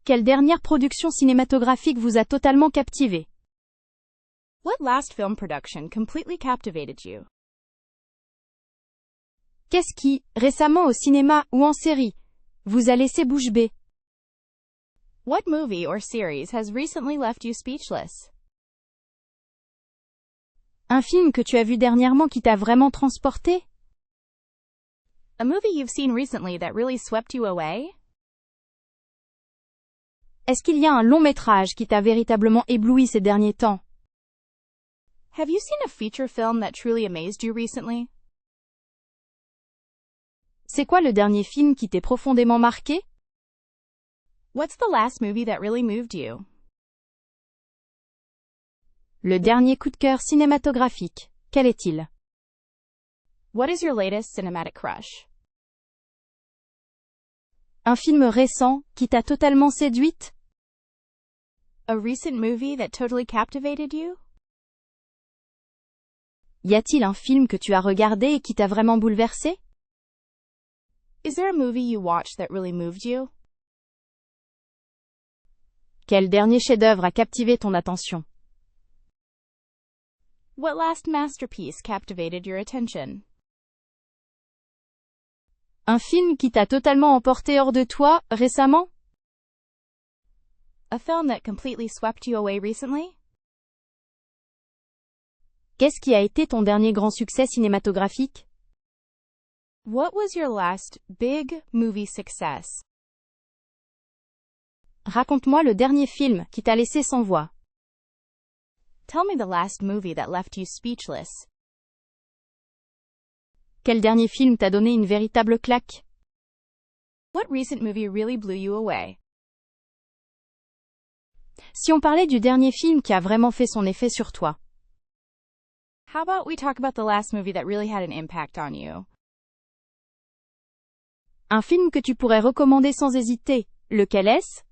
Quelle dernière production cinématographique vous a totalement captivé? What last film production completely captivated you? Qu'est-ce qui, récemment au cinéma ou en série, vous a laissé bouche bée? What movie or series has recently left you speechless? Un film que tu as vu dernièrement qui t'a vraiment transporté? A movie you've seen recently that really swept you away? Est-ce qu'il y a un long métrage qui t'a véritablement ébloui ces derniers temps? Have you seen a feature film that truly amazed you recently? C'est quoi le dernier film qui t'est profondément marqué? What's the last movie that really moved you? Le dernier coup de cœur cinématographique, quel est-il? What is your latest cinematic crush? Un film récent qui t'a totalement séduite? A recent movie that totally captivated you? Y a-t-il un film que tu as regardé et qui t'a vraiment bouleversé? Is there a movie you watched that really moved you? Quel dernier chef-d'œuvre a captivé ton attention? What last masterpiece captivated your attention? Un film qui t'a totalement emporté hors de toi, récemment? A film that completely swept you away recently? Qu'est-ce qui a été ton dernier grand succès cinématographique? What was your last big movie success? Raconte-moi le dernier film qui t'a laissé sans voix. Tell me the last movie that left you speechless. Quel dernier film t'a donné une véritable claque? What recent movie really blew you away? Si on parlait du dernier film qui a vraiment fait son effet sur toi. How about we talk about the last movie that really had an impact on you? Un film que tu pourrais recommander sans hésiter, lequel est-ce?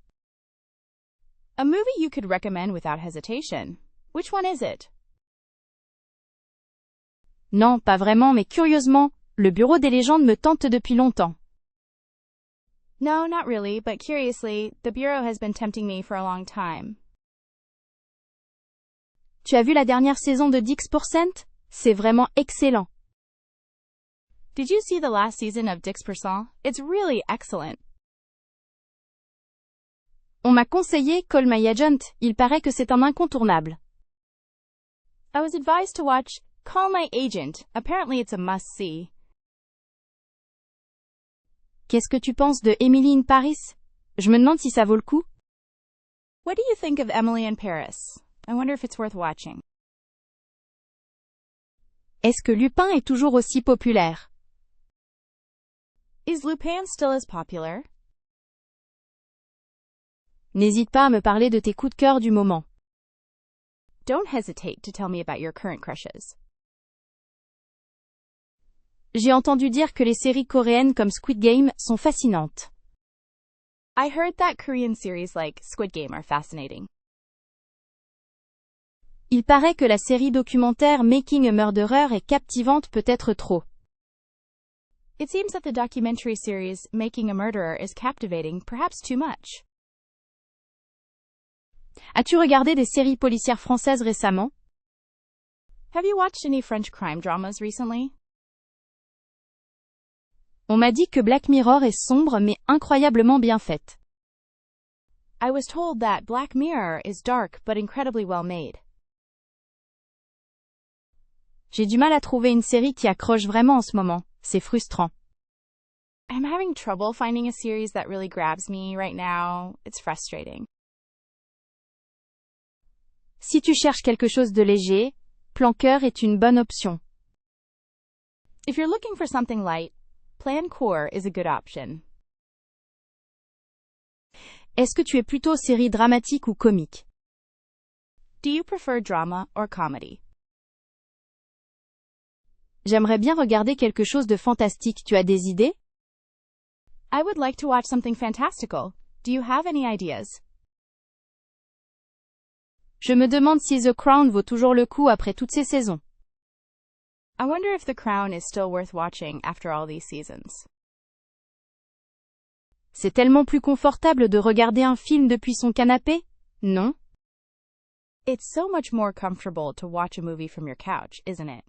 A movie you could recommend without hesitation. Which one is it? Non, pas vraiment, mais curieusement, Le Bureau des légendes me tente depuis longtemps. No, not really, but curiously, The Bureau has been tempting me for a long time. Tu as vu la dernière saison de Dix%? C'est vraiment excellent. Did you see the last season of Dix%? It's really excellent. On m'a conseillé Call My Agent, il paraît que c'est un incontournable. I was advised to watch Call My Agent. Apparently it's a must-see. Qu'est-ce que tu penses de Emily in Paris? Je me demande si ça vaut le coup. What do you think of Emily in Paris? I wonder if it's worth watching. Est-ce que Lupin est toujours aussi populaire? Is Lupin still as popular? N'hésite pas à me parler de tes coups de cœur du moment. Don't hesitate to tell me about your current crushes. J'ai entendu dire que les séries coréennes comme Squid Game sont fascinantes. I heard that Korean series like Squid Game are fascinating. Il paraît que la série documentaire Making a Murderer est captivante peut-être trop. It seems that the documentary series Making a Murderer is captivating, perhaps too much. As-tu regardé des séries policières françaises récemment? Have you watched any French crime dramas recently? On m'a dit que Black Mirror est sombre mais incroyablement bien faite. I was told that Black Mirror is dark but incredibly well made. J'ai du mal à trouver une série qui accroche vraiment en ce moment. C'est frustrant. I'm having trouble finding a series that really grabs me right now. It's frustrating. Si tu cherches quelque chose de léger, Plan Cœur est une bonne option. If you're looking for something light, Plan Core is a good option. Est-ce que tu es plutôt série dramatique ou comique? Do you prefer drama or comedy? J'aimerais bien regarder quelque chose de fantastique. Tu as des idées? I would like to watch something fantastical. Do you have any ideas? Je me demande si The Crown vaut toujours le coup après toutes ces saisons. I wonder if The Crown is still worth watching after all these seasons. C'est tellement plus confortable de regarder un film depuis son canapé, non? It's so much more comfortable to watch a movie from your couch, isn't it?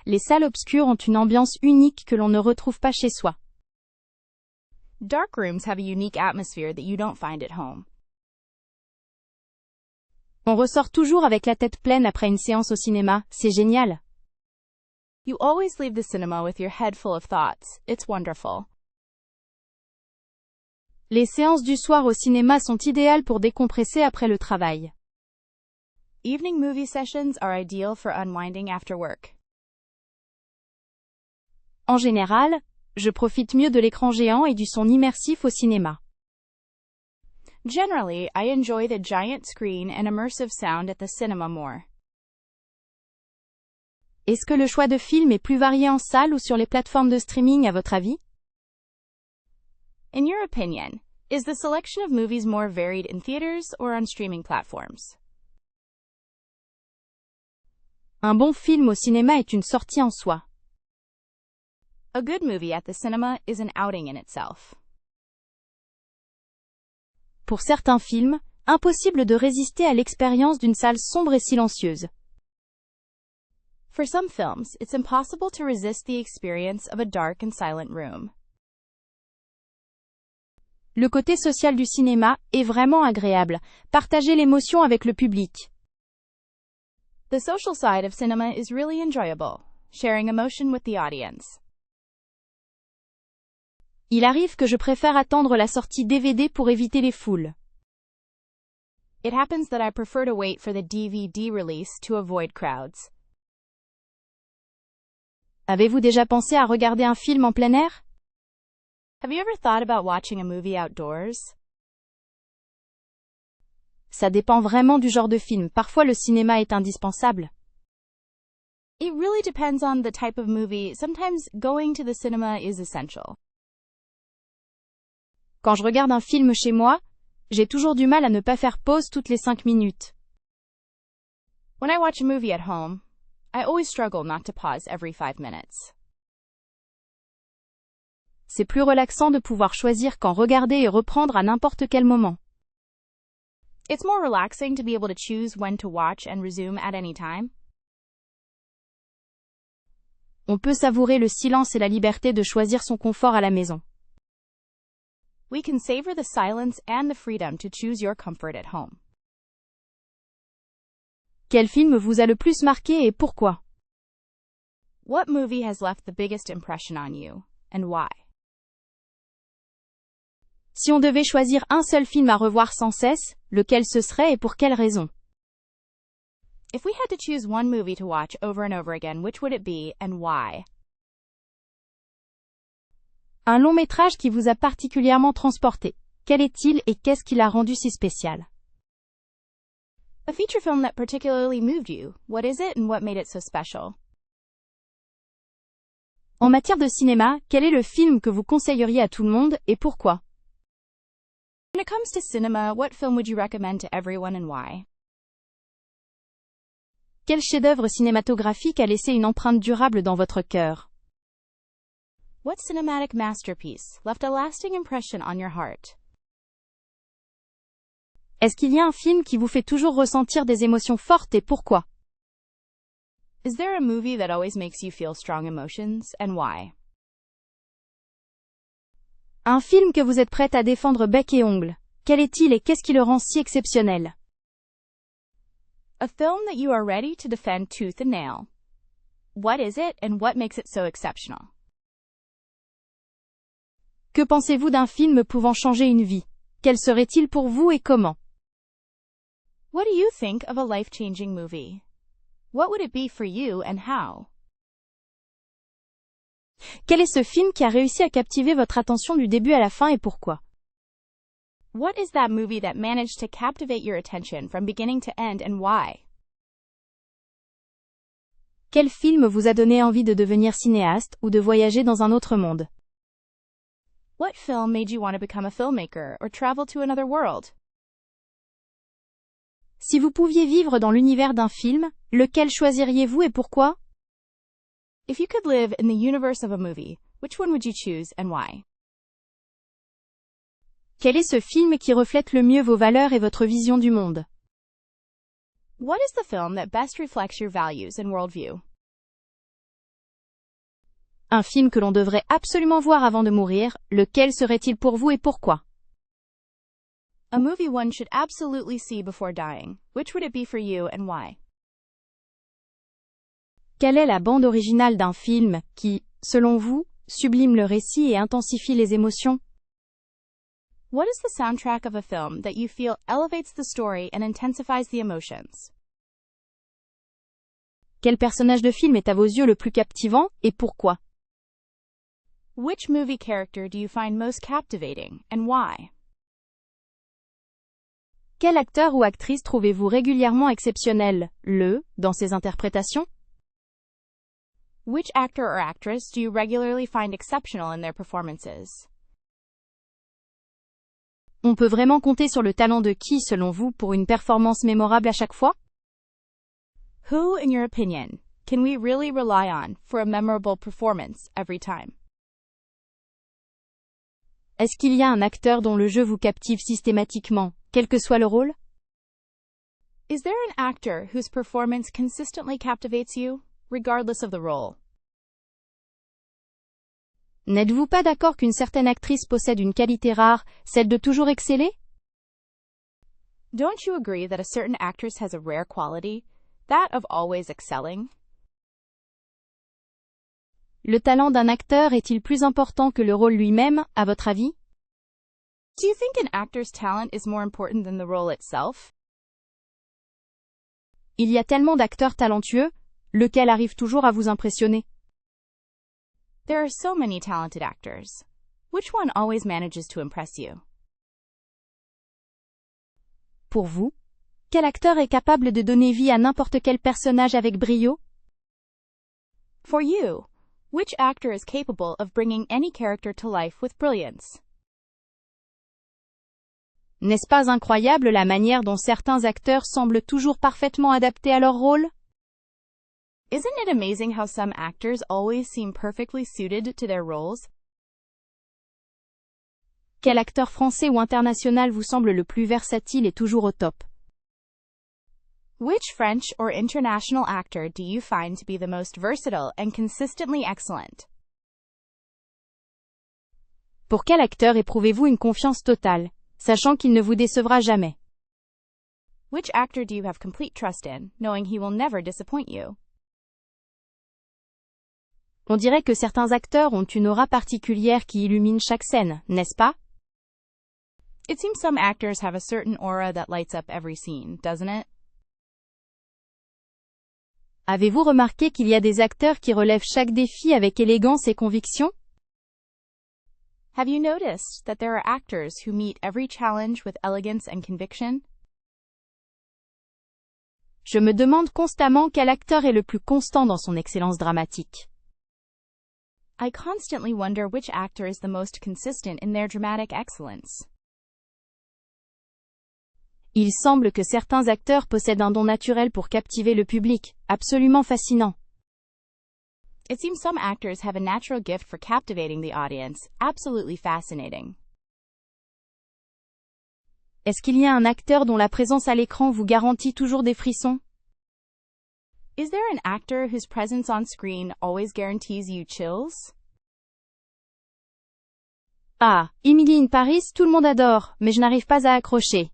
Les salles obscures ont une ambiance unique que l'on ne retrouve pas chez soi. Dark rooms have a unique atmosphere that you don't find at home. On ressort toujours avec la tête pleine après une séance au cinéma, c'est génial. You always leave the cinema with your head full of thoughts. It's wonderful. Les séances du soir au cinéma sont idéales pour décompresser après le travail. Evening movie sessions are ideal for unwinding after work. En général, je profite mieux de l'écran géant et du son immersif au cinéma. Generally, I enjoy the giant screen and immersive sound at the cinema more. Est-ce que le choix de films est plus varié en salle ou sur les plateformes de streaming à votre avis? In your opinion, is the selection of movies more varied in theaters or on streaming platforms? Un bon film au cinéma est une sortie en soi. A good movie at the cinema is an outing in itself. Pour certains films, impossible de résister à l'expérience d'une salle sombre et silencieuse. For some films, it's impossible to resist the experience of a dark and silent room. Le côté social du cinéma est vraiment agréable. Partagez l'émotion avec le public. The social side of cinema is really enjoyable, sharing emotion with the audience. Il arrive que je préfère attendre la sortie DVD pour éviter les foules. It happens that I prefer to wait for the DVD release to avoid crowds. Avez-vous déjà pensé à regarder un film en plein air? Have you ever thought about watching a movie outdoors? Ça dépend vraiment du genre de film. Parfois le cinéma est indispensable. It really depends on the type of movie. Sometimes going to the cinema is essential. Quand je regarde un film chez moi, j'ai toujours du mal à ne pas faire pause toutes les 5 minutes. When I watch a movie at home, I always struggle not to pause every 5 minutes. C'est plus relaxant de pouvoir choisir quand regarder et reprendre à n'importe quel moment. It's more relaxing to be able to choose when to watch and resume at any time. On peut savourer le silence et la liberté de choisir son confort à la maison. We can savor the silence and the freedom to choose your comfort at home. Quel film vous a le plus marqué et pourquoi? What movie has left the biggest impression on you, and why? Si on devait choisir un seul film à revoir sans cesse, lequel ce serait et pour quelle raison? If we had to choose one movie to watch over and over again, which would it be, and why? Un long métrage qui vous a particulièrement transporté. Quel est-il et qu'est-ce qui l'a rendu si spécial? A feature film that particularly moved you. What is it and what made it so special? En matière de cinéma, quel est le film que vous conseilleriez à tout le monde et pourquoi? When it comes to cinema, what film would you recommend to everyone and why? Quel chef-d'œuvre cinématographique a laissé une empreinte durable dans votre cœur? What cinematic masterpiece left a lasting impression on your heart? Est-ce qu'il y a un film qui vous fait toujours ressentir des émotions fortes et pourquoi? Is there a movie that always makes you feel strong emotions, and why? Un film que vous êtes prête à défendre bec et ongles. Quel est-il et qu'est-ce qui le rend si exceptionnel? A film that you are ready to defend tooth and nail. What is it and what makes it so exceptional? Que pensez-vous d'un film pouvant changer une vie? Quel serait-il pour vous et comment? What do you think of a life-changing movie? What would it be for you and how? Quel est ce film qui a réussi à captiver votre attention du début à la fin et pourquoi? What is that movie that managed to captivate your attention from beginning to end and why? Quel film vous a donné envie de devenir cinéaste ou de voyager dans un autre monde? What film made you want to become a filmmaker or travel to another world? Si vous pouviez vivre dans l'univers d'un film, lequel choisiriez-vous et pourquoi? If you could live in the universe of a movie, which one would you choose and why? Quel est ce film qui reflète le mieux vos valeurs et votre vision du monde? What is the film that best reflects your values and worldview? Un film que l'on devrait absolument voir avant de mourir, lequel serait-il pour vous et pourquoi? A movie one should absolutely see before dying. Which would it be for you and why? Quelle est la bande originale d'un film qui, selon vous, sublime le récit et intensifie les émotions? What is the soundtrack of a film that you feel elevates the story and intensifies the emotions? Quel personnage de film est à vos yeux le plus captivant et pourquoi? Which movie character do you find most captivating and why? Quel acteur ou actrice trouvez-vous régulièrement exceptionnel, dans ses interprétations? Which actor or actress do you regularly find exceptional in their performances? On peut vraiment compter sur le talent de qui, selon vous, pour une performance mémorable à chaque fois? Who, in your opinion, can we really rely on for a memorable performance every time? Est-ce qu'il y a un acteur dont le jeu vous captive systématiquement, quel que soit le rôle? Is there an actor whose performance consistently captivates you, regardless of the role? N'êtes-vous pas d'accord qu'une certaine actrice possède une qualité rare, celle de toujours exceller? Don't you agree that a certain actress has a rare quality, that of always excelling? Le talent d'un acteur est-il plus important que le rôle lui-même, à votre avis? Do you think an actor's talent is more important than the role itself? Il y a tellement d'acteurs talentueux, lequel arrive toujours à vous impressionner? There are so many talented actors. Which one always manages to impress you? Pour vous, quel acteur est capable de donner vie à n'importe quel personnage avec brio? For you, which actor is capable of bringing any character to life with brilliance? N'est-ce pas incroyable la manière dont certains acteurs semblent toujours parfaitement adaptés à leur rôle? Isn't it amazing how some actors always seem perfectly suited to their roles? Quel acteur français ou international vous semble le plus versatile et toujours au top? Which French or international actor do you find to be the most versatile and consistently excellent? Pour quel acteur éprouvez-vous une confiance totale, sachant qu'il ne vous décevra jamais? Which actor do you have complete trust in, knowing he will never disappoint you? On dirait que certains acteurs ont une aura particulière qui illumine chaque scène, n'est-ce pas? It seems some actors have a certain aura that lights up every scene, doesn't it? Avez-vous remarqué qu'il y a des acteurs qui relèvent chaque défi avec élégance et conviction? Have you noticed that there are actors who meet every challenge with elegance and conviction? Je me demande constamment quel acteur est le plus constant dans son excellence dramatique. I constantly wonder which actor is the most consistent in their dramatic excellence. Il semble que certains acteurs possèdent un don naturel pour captiver le public, absolument fascinant. It seems some actors have a natural gift for captivating the audience, absolutely fascinating. Est-ce qu'il y a un acteur dont la présence à l'écran vous garantit toujours des frissons? Is there an actor whose presence on screen always guarantees you chills? Ah, Emily in Paris, tout le monde adore, mais je n'arrive pas à accrocher.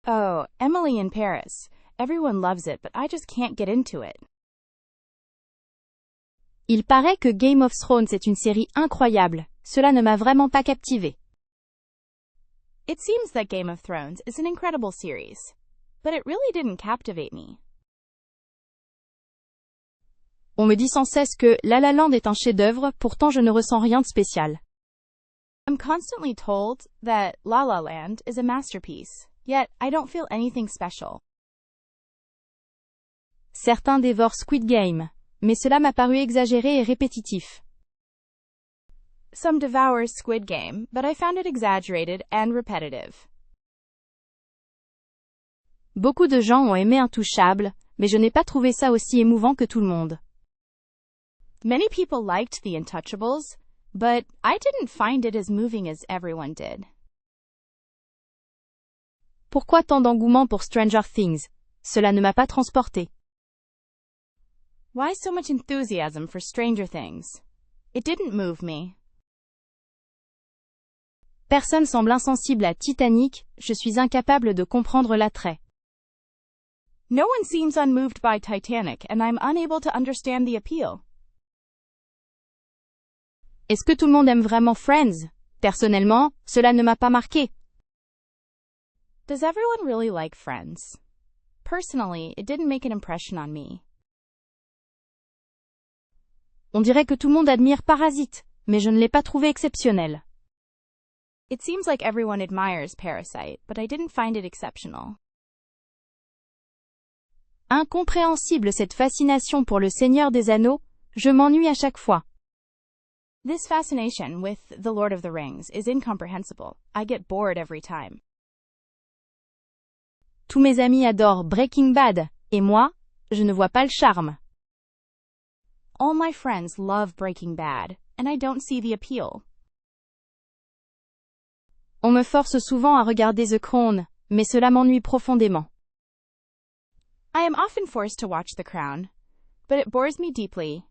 Oh, Emily in Paris. Everyone loves it, but I just can't get into it. Il paraît que Game of Thrones est une série incroyable. Cela ne m'a vraiment pas captivé. It seems that Game of Thrones is an incredible series, but it really didn't captivate me. On me dit sans cesse que La La Land est un chef-d'œuvre, pourtant je ne ressens rien de spécial. I'm constantly told that La La Land is a masterpiece, yet I don't feel anything special. Certains dévorent Squid Game, mais cela m'a paru exagéré et répétitif. Some devour Squid Game, but I found it exaggerated and repetitive. Beaucoup de gens ont aimé Intouchable, mais je n'ai pas trouvé ça aussi émouvant que tout le monde. Many people liked The Untouchables, but I didn't find it as moving as everyone did. Pourquoi tant d'engouement pour Stranger Things? Cela ne m'a pas transporté. Why so much enthusiasm for Stranger Things? It didn't move me. Personne semble insensible à Titanic, je suis incapable de comprendre l'attrait. No one seems unmoved by Titanic, and I'm unable to understand the appeal. Est-ce que tout le monde aime vraiment Friends? Personnellement, cela ne m'a pas marqué. Does everyone really like Friends? Personally, it didn't make an impression on me. On dirait que tout le monde admire Parasite, mais je ne l'ai pas trouvé exceptionnel. It seems like everyone admires Parasite, but I didn't find it exceptional. Incompréhensible cette fascination pour le Seigneur des Anneaux, je m'ennuie à chaque fois. This fascination with The Lord of the Rings is incomprehensible. I get bored every time. Tous mes amis adorent Breaking Bad, et moi, je ne vois pas le charme. All my friends love Breaking Bad, and I don't see the appeal. On me force souvent à regarder The Crown, mais cela m'ennuie profondément. I am often forced to watch The Crown, but it bores me deeply.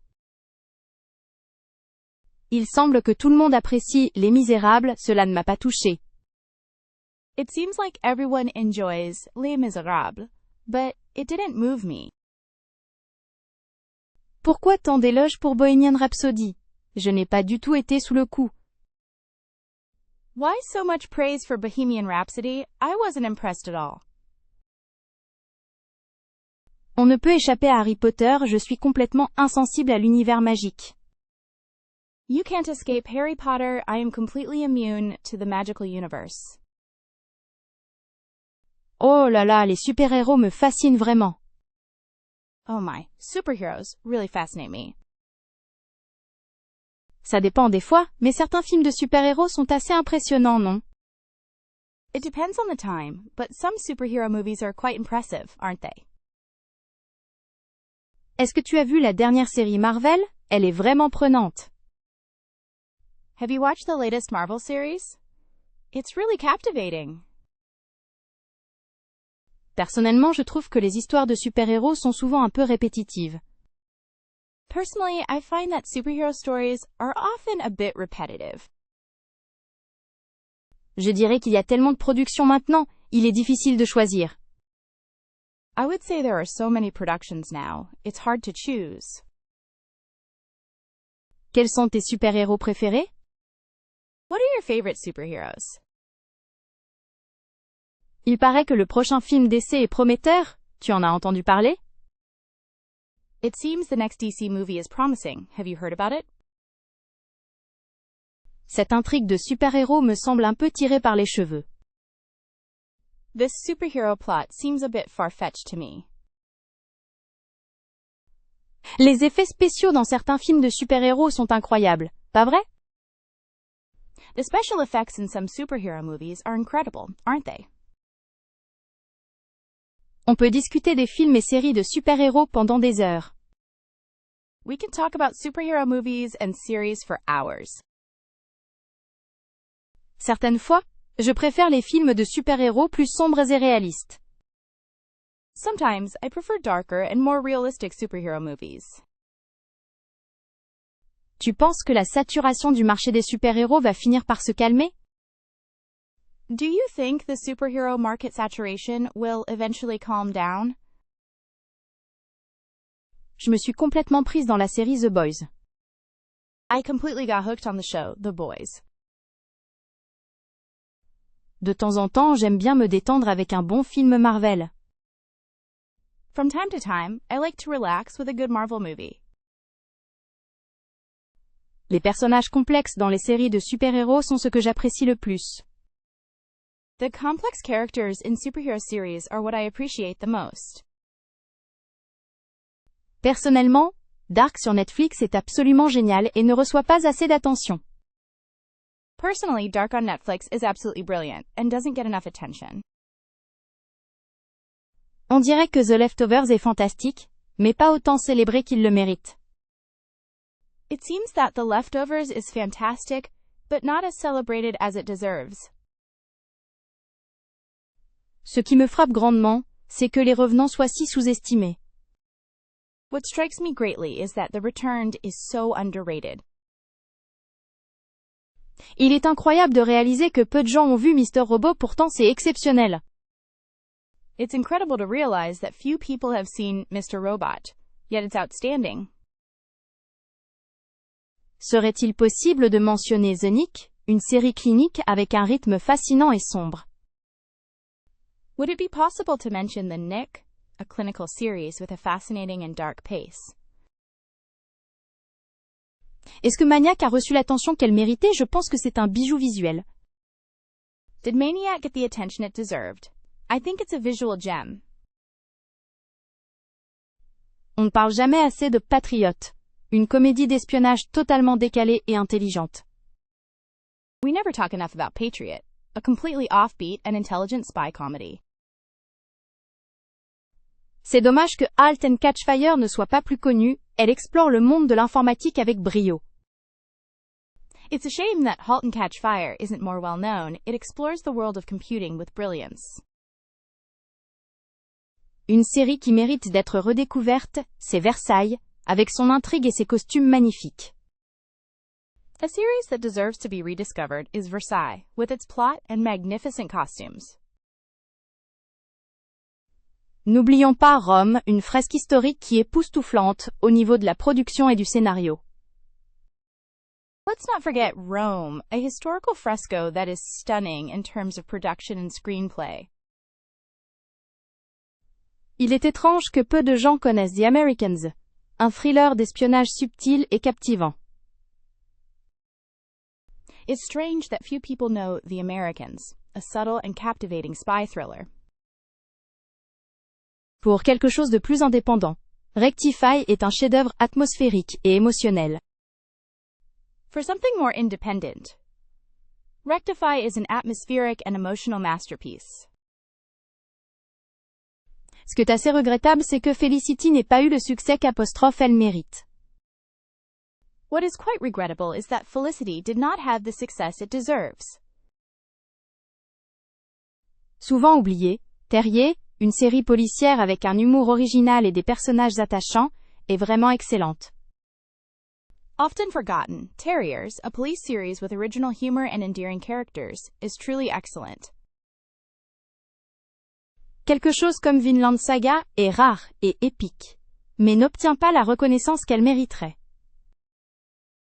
Il semble que tout le monde apprécie Les Misérables, cela ne m'a pas touché. It seems like everyone enjoys Les Misérables, but it didn't move me. Pourquoi tant d'éloges pour Bohemian Rhapsody? Je n'ai pas du tout été sous le coup. Why so much praise for Bohemian Rhapsody? I wasn't impressed at all. On ne peut échapper à Harry Potter, je suis complètement insensible à l'univers magique. You can't escape Harry Potter, I am completely immune to the magical universe. Oh là là, les super-héros me fascinent vraiment. Oh my, superheroes really fascinate me. Ça dépend des fois, mais certains films de super-héros sont assez impressionnants, non? It depends on the time, but some superhero movies are quite impressive, aren't they? Est-ce que tu as vu la dernière série Marvel? Elle est vraiment prenante. Have you watched the latest Marvel series? It's really captivating. Personnellement, je trouve que les histoires de super-héros sont souvent un peu répétitives. Personally, I find that superhero stories are often a bit repetitive. Je dirais qu'il y a tellement de productions maintenant, il est difficile de choisir. I would say there are so many productions now, it's hard to choose. Quels sont tes super-héros préférés? What are your favorite superheroes? Il paraît que le prochain film DC est prometteur, tu en as entendu parler? It seems the next DC movie is promising. Have you heard about it? Cette intrigue de super-héros me semble un peu tirée par les cheveux. This superhero plot seems a bit far-fetched to me. Les effets spéciaux dans certains films de super-héros sont incroyables, pas vrai? The special effects in some superhero movies are incredible, aren't they? On peut discuter des films et séries de super-héros pendant des heures. We can talk about superhero movies and series for hours. Certaines fois, je préfère les films de super-héros plus sombres et réalistes. Sometimes, I prefer darker and more realistic superhero movies. Tu penses que la saturation du marché des super-héros va finir par se calmer? Do you think the superhero market saturation will eventually calm down? Je me suis complètement prise dans la série The Boys. I completely got hooked on the show, The Boys. De temps en temps, j'aime bien me détendre avec un bon film Marvel. From time to time, I like to relax with a good Marvel movie. Les personnages complexes dans les séries de super-héros sont ce que j'apprécie le plus. The complex characters in superhero series are what I appreciate the most. Personnellement, Dark sur Netflix est absolument génial et ne reçoit pas assez d'attention. Personally, Dark on Netflix is absolutely brilliant and doesn't get enough attention. On dirait que The Leftovers est fantastique, mais pas autant célébré qu'il le mérite. It seems that The Leftovers is fantastic, but not as celebrated as it deserves. Ce qui me frappe grandement, c'est que les revenants soient si sous-estimés. What strikes me greatly is that The Returned is so underrated. Il est incroyable de réaliser que peu de gens ont vu Mr. Robot, pourtant c'est exceptionnel. It's incredible to realize that few people have seen Mr. Robot, yet it's outstanding. Serait-il possible de mentionner The Knick, une série clinique avec un rythme fascinant et sombre? Would it be possible to mention The Knick, a clinical series with a fascinating and dark pace? Est-ce que Maniac a reçu l'attention qu'elle méritait? Je pense que c'est un bijou visuel. Did Maniac get the attention it deserved? I think it's a visual gem. On ne parle jamais assez de Patriote, une comédie d'espionnage totalement décalée et intelligente. We never talk enough about Patriot, a completely offbeat and intelligent spy comedy. C'est dommage que Halt and Catch Fire ne soit pas plus connue, elle explore le monde de l'informatique avec brio. It's a shame that Halt and Catch Fire isn't more well known. It explores the world of computing with brilliance. Une série qui mérite d'être redécouverte, c'est Versailles, avec son intrigue et ses costumes magnifiques. A series that deserves to be rediscovered is Versailles, with its plot and magnificent costumes. N'oublions pas Rome, une fresque historique qui est époustouflante au niveau de la production et du scénario. Let's not forget Rome, a historical fresco that is stunning in terms of production and screenplay. Il est étrange que peu de gens connaissent The Americans, un thriller d'espionnage subtil et captivant. It's strange that few people know The Americans, a subtle and captivating spy thriller. Pour quelque chose de plus indépendant, Rectify est un chef-d'œuvre atmosphérique et émotionnel. For something more independent, Rectify is an atmospheric and emotional masterpiece. Ce qui est assez regrettable, c'est que Felicity n'ait pas eu le succès qu'elle mérite. What is quite regrettable is that Felicity did not have the success it deserves. Souvent oubliée, Terrier, une série policière avec un humour original et des personnages attachants, est vraiment excellente. Often forgotten, Terriers, a police series with original humor and endearing characters, is truly excellent. Quelque chose comme Vinland Saga est rare et épique, mais n'obtient pas la reconnaissance qu'elle mériterait.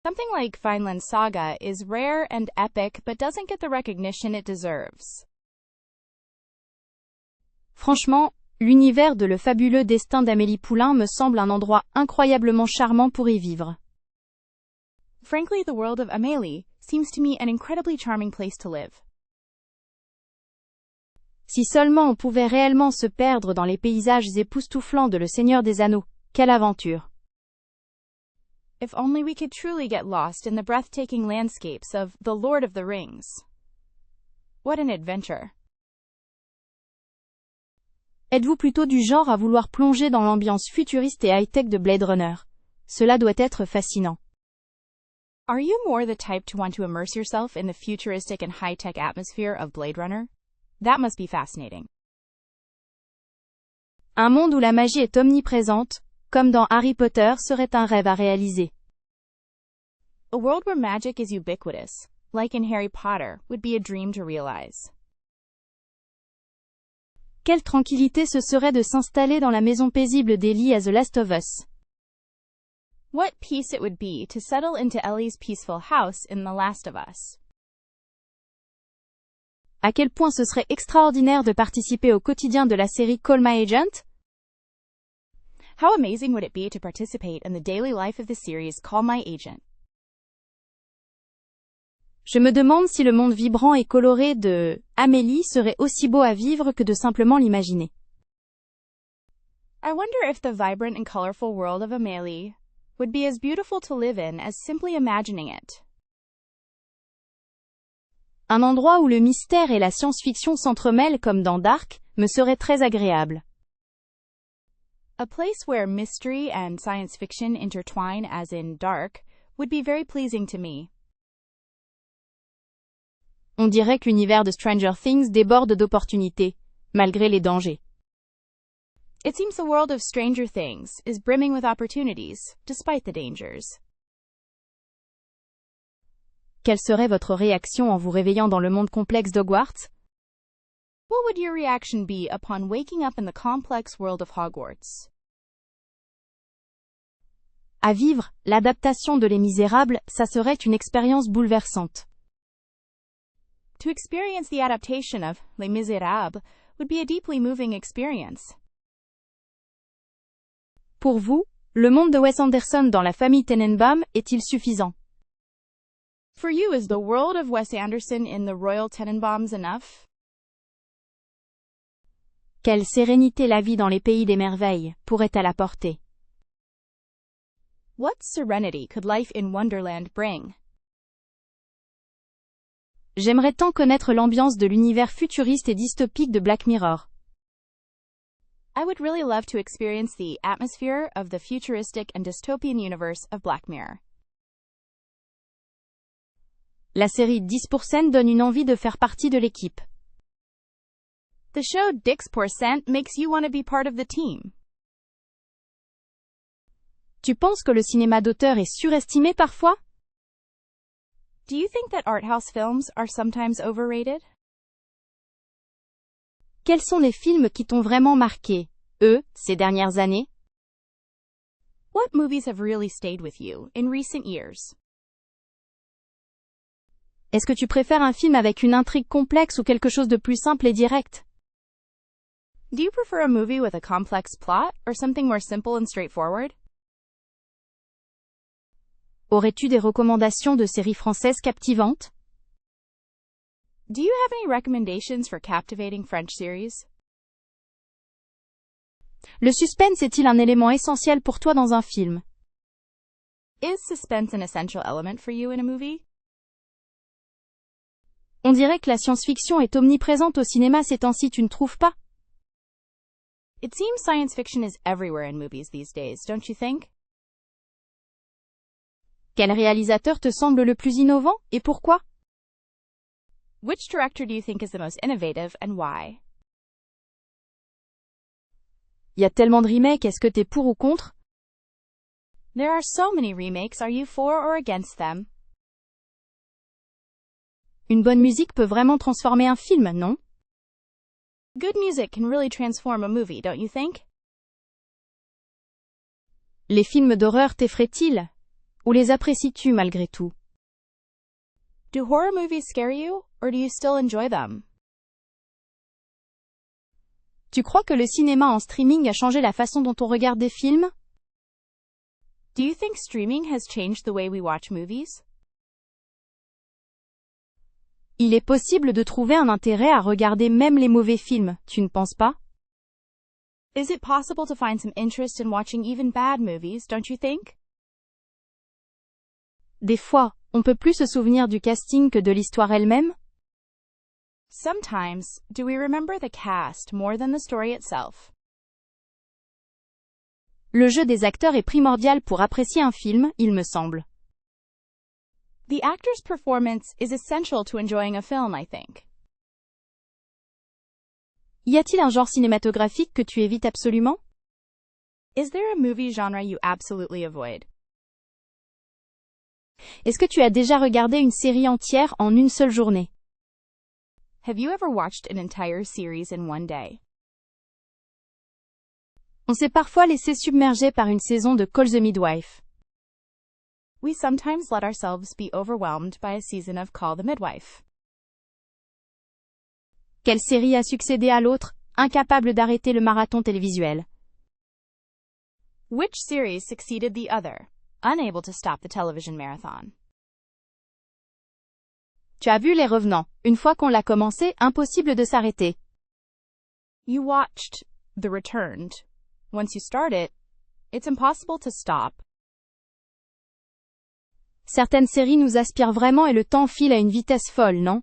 Something like Vinland Saga is rare and epic but doesn't get the recognition it deserves. Franchement, l'univers de Le fabuleux destin d'Amélie Poulain me semble un endroit incroyablement charmant pour y vivre. Frankly, the world of Amélie seems to me an incredibly charming place to live. Si seulement on pouvait réellement se perdre dans les paysages époustouflants de Le Seigneur des Anneaux, quelle aventure! If only we could truly get lost in the breathtaking landscapes of The Lord of the Rings. What an adventure! Êtes-vous plutôt du genre à vouloir plonger dans l'ambiance futuriste et high-tech de Blade Runner? Cela doit être fascinant. Are you more the type to want to immerse yourself in the futuristic and high-tech atmosphere of Blade Runner? That must be fascinating. Un monde où la magie est omniprésente, comme dans Harry Potter, serait un rêve à réaliser. A world where magic is ubiquitous, like in Harry Potter, would be a dream to realize. Quelle tranquillité ce serait de s'installer dans la maison paisible d'Ellie à The Last of Us. What peace it would be to settle into Ellie's peaceful house in The Last of Us. À quel point ce serait extraordinaire de participer au quotidien de la série Call My Agent? How amazing would it be to participate in the daily life of the series Call My Agent? Je me demande si le monde vibrant et coloré de Amélie serait aussi beau à vivre que de simplement l'imaginer. I wonder if the vibrant and colorful world of Amélie would be as beautiful to live in as simply imagining it. Un endroit où le mystère et la science-fiction s'entremêlent comme dans Dark, me serait très agréable. A place where mystery and science fiction intertwine as in Dark would be very pleasing to me. On dirait que l'univers de Stranger Things déborde d'opportunités. malgré les dangers. It seems the world of Stranger Things is brimming with opportunities, despite the dangers. Quelle serait votre réaction en vous réveillant dans le monde complexe d'Hogwarts? What would your reaction be upon waking up in the complex world of Hogwarts? À vivre, l'adaptation de Les Misérables, ça serait une expérience bouleversante. To experience the adaptation of Les Misérables would be a deeply moving experience. Pour vous, le monde de Wes Anderson dans la famille Tenenbaum est-il suffisant? For you, is the world of Wes Anderson in the Royal Tenenbaums enough? Quelle sérénité la vie dans les pays des merveilles pourrait-elle apporter? What serenity could life in Wonderland bring? J'aimerais tant connaître l'ambiance de l'univers futuriste et dystopique de Black Mirror. I would really love to experience the atmosphere of the futuristic and dystopian universe of Black Mirror. La série 10% donne une envie de faire partie de l'équipe. The show Dix% makes you want to be part of the team. Tu penses que le cinéma d'auteur est surestimé parfois? Do you think that art house films are sometimes overrated? Quels sont les films qui t'ont vraiment marqué, ces dernières années? What movies have really stayed with you in recent years? Est-ce que tu préfères un film avec une intrigue complexe ou quelque chose de plus simple et direct? Do you prefer a movie with a complex plot or something more simple and straightforward? Aurais-tu des recommandations de séries françaises captivantes? Do you have any recommendations for captivating French series? Le suspense est-il un élément essentiel pour toi dans un film? Is suspense an essential element for you in a movie? On dirait que la science-fiction est omniprésente au cinéma ces temps-ci, tu ne trouves pas? It seems science fiction is everywhere in movies these days, don't you think? Quel réalisateur te semble le plus innovant et pourquoi? Which director do you think is the most innovative and why? Il y a tellement de remakes, est-ce que t'es pour ou contre? There are so many remakes, are you for or against them? Une bonne musique peut vraiment transformer un film, non? Good music can really transform a movie, don't you think? Les films d'horreur t'effraient-ils? Ou les apprécies-tu malgré tout? Do horror movies scare you, or do you still enjoy them? Tu crois que le cinéma en streaming a changé la façon dont on regarde des films? Do you think streaming has changed the way we watch movies? Il est possible de trouver un intérêt à regarder même les mauvais films, tu ne penses pas? Is it possible to find some interest in watching even bad movies, don't you think? Des fois, on peut plus se souvenir du casting que de l'histoire elle-même? Sometimes, do we remember the cast more than the story itself? Le jeu des acteurs est primordial pour apprécier un film, il me semble. The actor's performance is essential to enjoying a film, I think. Y a-t-il un genre cinématographique que tu évites absolument? Is there a movie genre you absolutely avoid? Est-ce que tu as déjà regardé une série entière en une seule journée? Have you ever watched an entire series in one day? On s'est parfois laissé submerger par une saison de Call the Midwife. We sometimes let ourselves be overwhelmed by a season of Call the Midwife. Quelle série a succédé à l'autre, incapable d'arrêter le marathon télévisuel? Which series succeeded the other, unable to stop the television marathon? Tu as vu Les Revenants. Une fois qu'on l'a commencé, impossible de s'arrêter. You watched The Returned. Once you start it, it's impossible to stop. Certaines séries nous aspirent vraiment et le temps file à une vitesse folle, non?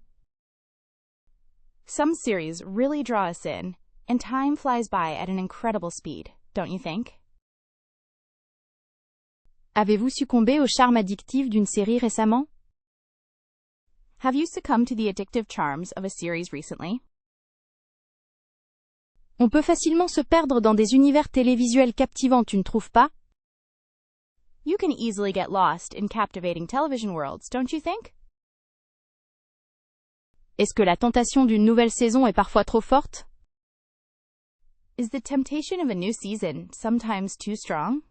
Some series really draw us in, and time flies by at an incredible speed, don't you think? Avez-vous succombé au charme addictif d'une série récemment? Have you succumbed to the addictive charms of a series recently? On peut facilement se perdre dans des univers télévisuels captivants, tu ne trouves pas? You can easily get lost in captivating television worlds, don't you think? Est-ce que la tentation d'une nouvelle saison est parfois trop forte? Is the temptation of a new season sometimes too strong?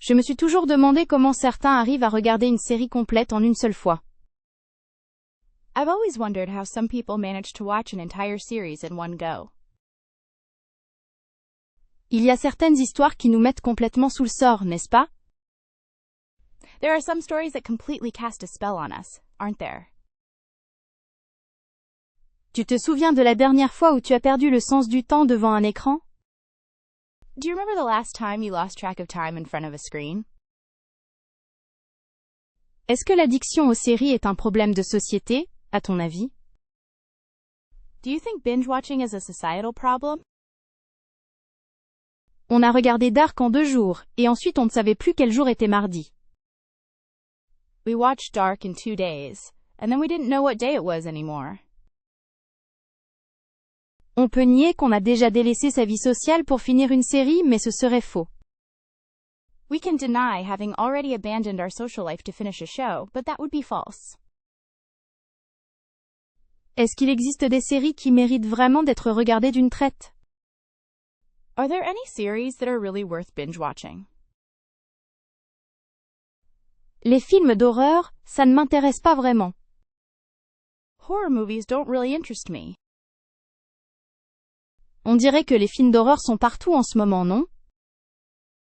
Je me suis toujours demandé comment certains arrivent à regarder une série complète en une seule fois. I've always wondered how some people manage to watch an entire series in one go. Il y a certaines histoires qui nous mettent complètement sous le sort, n'est-ce pas? There are some stories that completely cast a spell on us, aren't there? Tu te souviens de la dernière fois où tu as perdu le sens du temps devant un écran? Do you remember the last time you lost track of time in front of a screen? Est-ce que l'addiction aux séries est un problème de société, à ton avis? Do you think binge watching is a societal problem? On a regardé Dark en 2 jours, et ensuite on ne savait plus quel jour était mardi. We watched Dark in 2 days, and then we didn't know what day it was anymore. On peut nier qu'on a déjà délaissé sa vie sociale pour finir une série, mais ce serait faux. We can deny having already abandoned our social life to finish a show, but that would be false. Est-ce qu'il existe des séries qui méritent vraiment d'être regardées d'une traite? Are there any series that are really worth binge watching? Les films d'horreur, ça ne m'intéresse pas vraiment. Horror movies don't really interest me. On dirait que les films d'horreur sont partout en ce moment, non?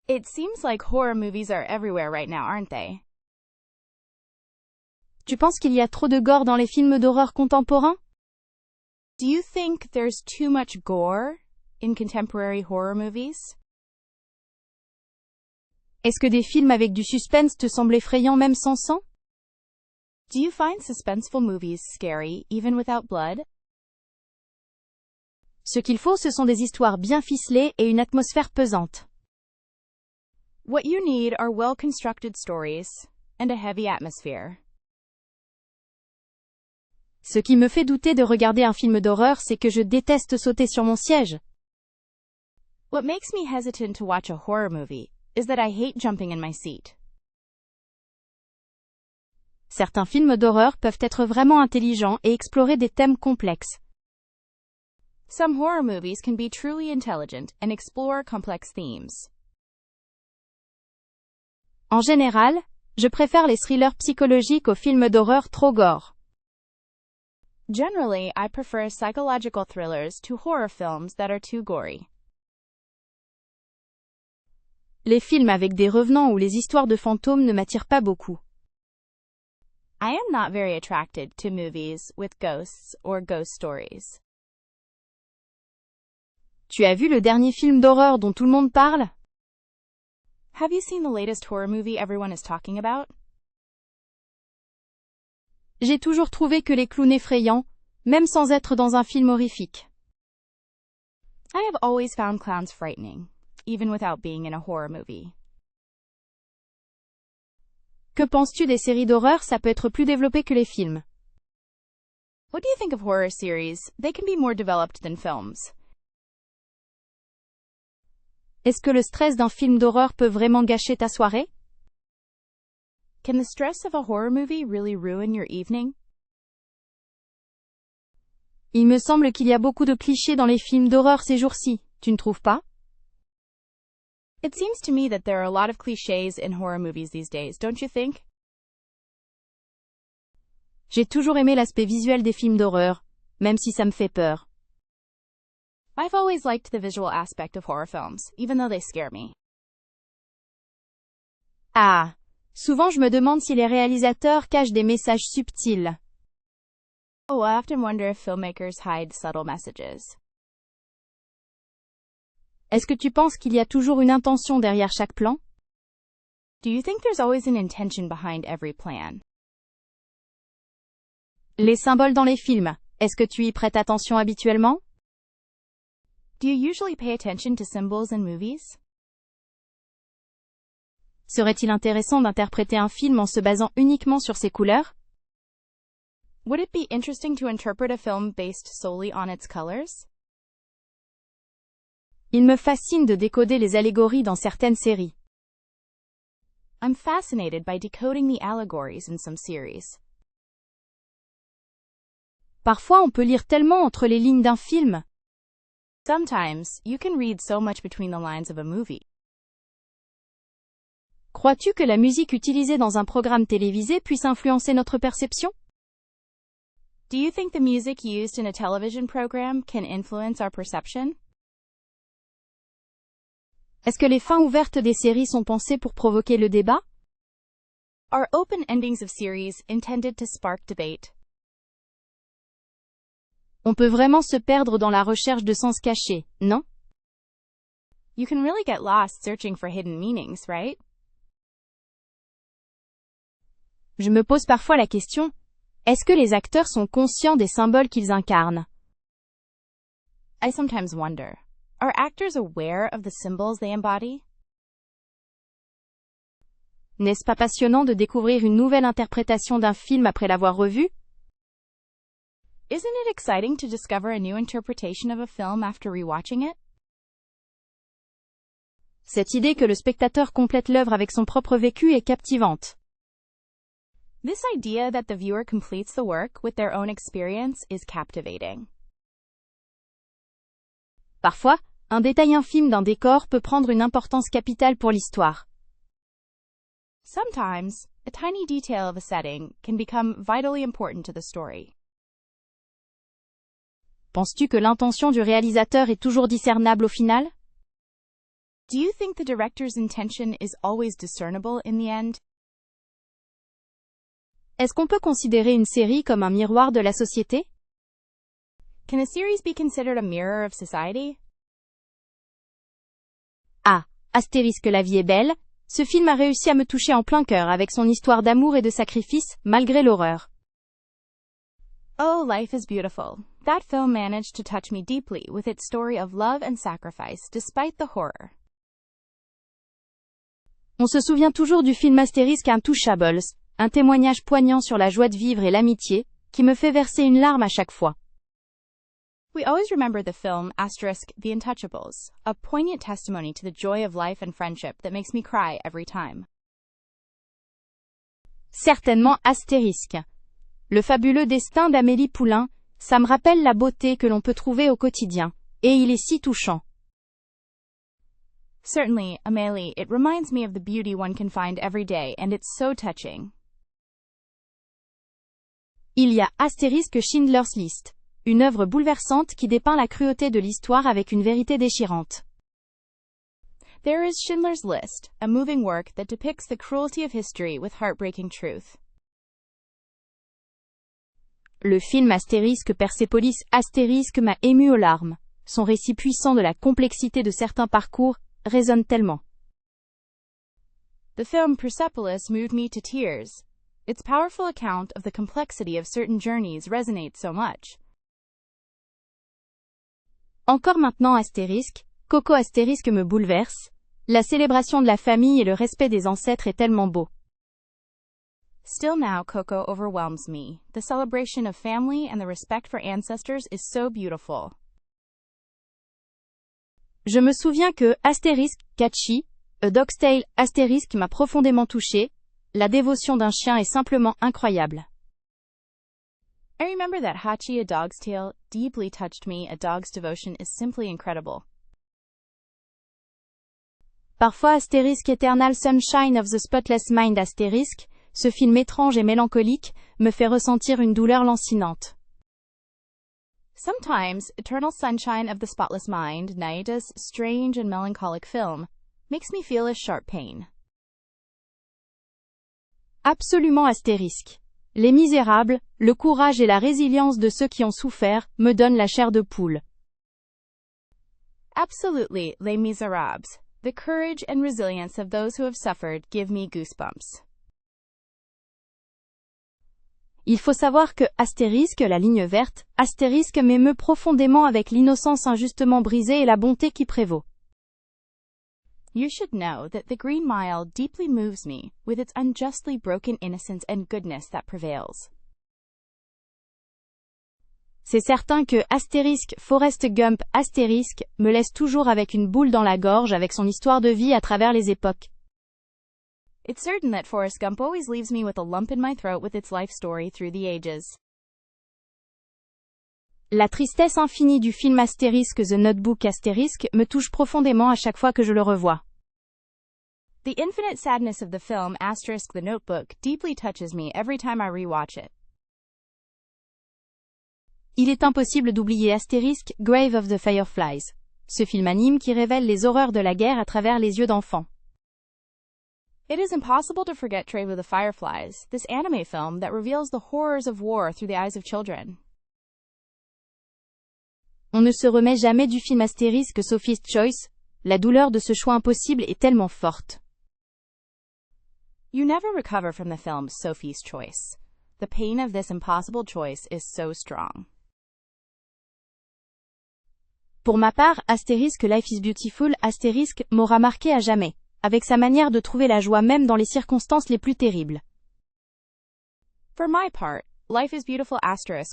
It seems like horror movies are everywhere right now, aren't they? Tu penses qu'il y a trop de gore dans les films d'horreur contemporains? Do you think there's too much gore in contemporary horror movies? Est-ce que des films avec du suspense te semblent effrayants même sans sang? Do you find suspenseful movies scary even without blood? Ce qu'il faut, ce sont des histoires bien ficelées et une atmosphère pesante. What you need are well-constructed stories and a heavy atmosphere. Ce qui me fait douter de regarder un film d'horreur, c'est que je déteste sauter sur mon siège. What makes me hesitant to watch a horror movie is that I hate jumping in my seat. Certains films d'horreur peuvent être vraiment intelligents et explorer des thèmes complexes. Some horror movies can be truly intelligent and explore complex themes. En général, je préfère les thrillers psychologiques aux films d'horreur trop gore. Generally, I prefer psychological thrillers to horror films that are too gory. Les films avec des revenants ou les histoires de fantômes ne m'attirent pas beaucoup. I am not very attracted to movies with ghosts or ghost stories. Tu as vu le dernier film d'horreur dont tout le monde parle? Have you seen the latest horror movie everyone is talking about? J'ai toujours trouvé que les clowns effrayants, même sans être dans un film horrifique. I have always found clowns frightening, even without being in a horror movie. Que penses-tu des séries d'horreur? Ça peut être plus développé que les films. What do you think of horror series? They can be more developed than films. Est-ce que le stress d'un film d'horreur peut vraiment gâcher ta soirée? Can the stress of a horror movie really ruin your evening? Il me semble qu'il y a beaucoup de clichés dans les films d'horreur ces jours-ci, tu ne trouves pas? It seems to me that there are a lot of clichés in horror movies these days, don't you think? J'ai toujours aimé l'aspect visuel des films d'horreur, même si ça me fait peur. I've always liked the visual aspect of horror films, even though they scare me. Ah! Souvent je me demande si les réalisateurs cachent des messages subtils. Oh, I often wonder if filmmakers hide subtle messages. Est-ce que tu penses qu'il y a toujours une intention derrière chaque plan? Do you think there's always an intention behind every plan? Les symboles dans les films, est-ce que tu y prêtes attention habituellement? Do you usually pay attention to symbols in movies? Serait-il intéressant d'interpréter un film en se basant uniquement sur ses couleurs? Would it be interesting to interpret a film based solely on its colors? Il me fascine de décoder les allégories dans certaines séries. I'm fascinated by decoding the allegories in some series. Parfois on peut lire tellement entre les lignes d'un film. Sometimes, you can read so much between the lines of a movie. Crois-tu que la musique utilisée dans un programme télévisé puisse influencer notre perception? Do you think the music used in a television program can influence our perception? Est-ce que les fins ouvertes des séries sont pensées pour provoquer le débat? Are open endings of series intended to spark debate? On peut vraiment se perdre dans la recherche de sens cachés, non? You can really get lost searching for hidden meanings, right? Je me pose parfois la question, est-ce que les acteurs sont conscients des symboles qu'ils incarnent? I sometimes wonder, are actors aware of the symbols they embody? N'est-ce pas passionnant de découvrir une nouvelle interprétation d'un film après l'avoir revu? Isn't it exciting to discover a new interpretation of a film after rewatching it? Cette idée que le spectateur complète l'œuvre avec son propre vécu est captivante. This idea that the viewer completes the work with their own experience is captivating. Parfois, un détail infime d'un décor peut prendre une importance capitale pour l'histoire. Sometimes, a tiny detail of a setting can become vitally important to the story. Penses-tu que l'intention du réalisateur est toujours discernable au final? Do you think the director's intention is always discernible in the end? Est-ce qu'on peut considérer une série comme un miroir de la société? Can a series be considered a mirror of society? Ah, astérisque la vie est belle, ce film a réussi à me toucher en plein cœur avec son histoire d'amour et de sacrifice, malgré l'horreur. Oh, life is beautiful. That film managed to touch me deeply with its story of love and sacrifice despite the horror. On se souvient toujours du film Astérisque Intouchables, un témoignage poignant sur la joie de vivre et l'amitié, qui me fait verser une larme à chaque fois. We always remember the film The Untouchables, a poignant testimony to the joy of life and friendship that makes me cry every time. Certainement Astérisque. Le fabuleux destin d'Amélie Poulain, ça me rappelle la beauté que l'on peut trouver au quotidien, et il est si touchant. Certainly, Amélie, it reminds me of the beauty one can find every day, and it's so touching. Il y a Astérisque Schindler's List, une œuvre bouleversante qui dépeint la cruauté de l'histoire avec une vérité déchirante. There is Schindler's List, a moving work that depicts the cruelty of history with heartbreaking truth. Le film Astérisque Persépolis Astérisque m'a ému aux larmes. Son récit puissant de la complexité de certains parcours résonne tellement. The film Persepolis moved me to tears. Its powerful account of the complexity of certain journeys resonates so much. Encore maintenant Astérisque, Coco Astérisque me bouleverse. La célébration de la famille et le respect des ancêtres est tellement beau. Still now, Coco overwhelms me. The celebration of family and the respect for ancestors is so beautiful. Je me souviens que Astérisque Catchy, A Dog's Tale Astérisque m'a profondément touché. La dévotion d'un chien est simplement incroyable. I remember that Hachi, A Dog's Tale, deeply touched me. A dog's devotion is simply incredible. Parfois Astérisque Eternal Sunshine of the Spotless Mind Astérisque, ce film étrange et mélancolique, me fait ressentir une douleur lancinante. Sometimes, Eternal Sunshine of the Spotless Mind, Naida's strange and melancholic film, makes me feel a sharp pain. Absolument Astérisque. Les Misérables, le courage et la résilience de ceux qui ont souffert, me donnent la chair de poule. Absolutely, Les Miserables. The courage and resilience of those who have suffered give me goosebumps. Il faut savoir que Astérisque, la ligne verte, Astérisque m'émeut profondément avec l'innocence injustement brisée et la bonté qui prévaut. You should know that the Green Mile deeply moves me with its unjustly broken innocence and goodness that prevails. C'est certain que Forrest Gump me laisse toujours avec une boule dans la gorge avec son histoire de vie à travers les époques. It's certain that Forrest Gump always leaves me with a lump in my throat with its life story through the ages. La tristesse infinie du film The Notebook me touche profondément à chaque fois que je le revois. The infinite sadness of the film The Notebook deeply touches me every time I rewatch it. Il est impossible d'oublier Grave of the Fireflies, ce film anime qui révèle les horreurs de la guerre à travers les yeux d'enfants. It is impossible to forget Grave of the Fireflies, this anime film that reveals the horrors of war through the eyes of children. On ne se remet jamais du film Sophie's Choice, la douleur de ce choix impossible est tellement forte. You never recover from the film Sophie's Choice. The pain of this impossible choice is so strong. Pour ma part, Life is Beautiful m'aura marqué à jamais, avec sa manière de trouver la joie même dans les circonstances les plus terribles. For my part, Life is Beautiful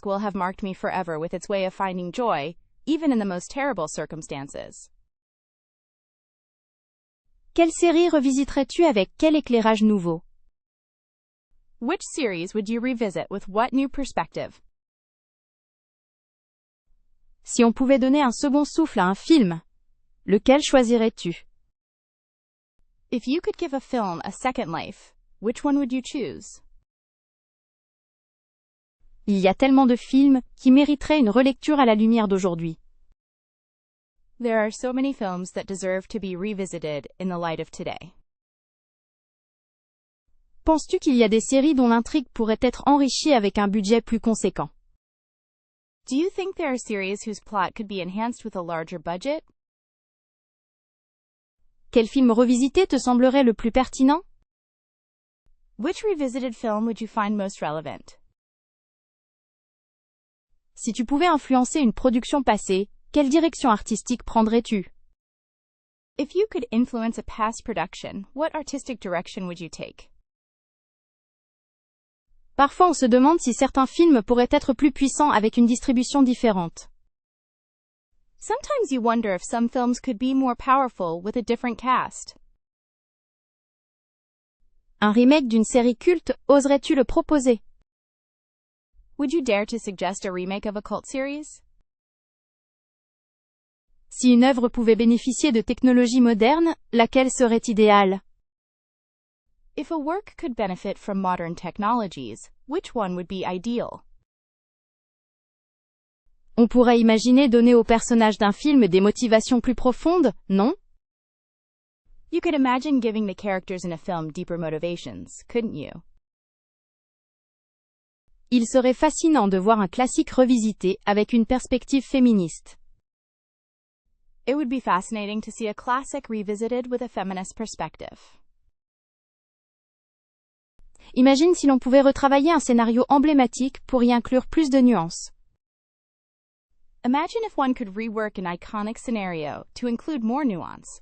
will have marked me forever with its way of finding joy, even in the most terrible circumstances. Quelle série revisiterais-tu avec quel éclairage nouveau? Which series would you revisit with what new perspective? Si on pouvait donner un second souffle à un film, lequel choisirais-tu? If you could give a film a second life, which one would you choose? Il y a tellement de films qui mériteraient une relecture à la lumière d'aujourd'hui. There are so many films that deserve to be revisited in the light of today. Penses-tu qu'il y a des séries dont l'intrigue pourrait être enrichie avec un budget plus conséquent? Do you think there are series whose plot could be enhanced with a larger budget? Quel film revisité te semblerait le plus pertinent? Which revisited film would you find most relevant? Si tu pouvais influencer une production passée, quelle direction artistique prendrais-tu? If you could influence a past production, what artistic direction would you take? Parfois on se demande si certains films pourraient être plus puissants avec une distribution différente. Sometimes you wonder if some films could be more powerful with a different cast. Un remake d'une série culte, oserais-tu le proposer? Would you dare to suggest a remake of a cult series? Si une œuvre pouvait bénéficier de technologies modernes, laquelle serait idéale? If a work could benefit from modern technologies, which one would be ideal? On pourrait imaginer donner aux personnages d'un film des motivations plus profondes, non? You could imagine giving the characters in a film deeper motivations, couldn't you? Il serait fascinant de voir un classique revisité avec une perspective féministe. It would be fascinating to see a classic revisited with a feminist perspective. Imagine si l'on pouvait retravailler un scénario emblématique pour y inclure plus de nuances. Imagine if one could rework an iconic scenario to include more nuance.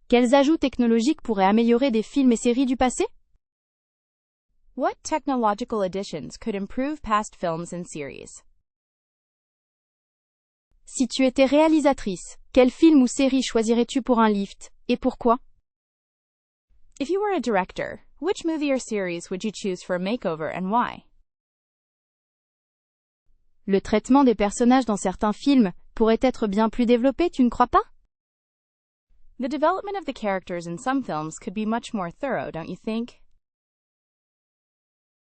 Quels ajouts technologiques pourraient améliorer des films et séries du passé? What technological additions could improve past films and series? Si tu étais réalisatrice, quel film ou série choisirais-tu pour un lift, et pourquoi? If you were a director, which movie or series would you choose for a makeover and why? Le traitement des personnages dans certains films pourrait être bien plus développé, tu ne crois pas? The development of the characters in some films could be much more thorough, don't you think?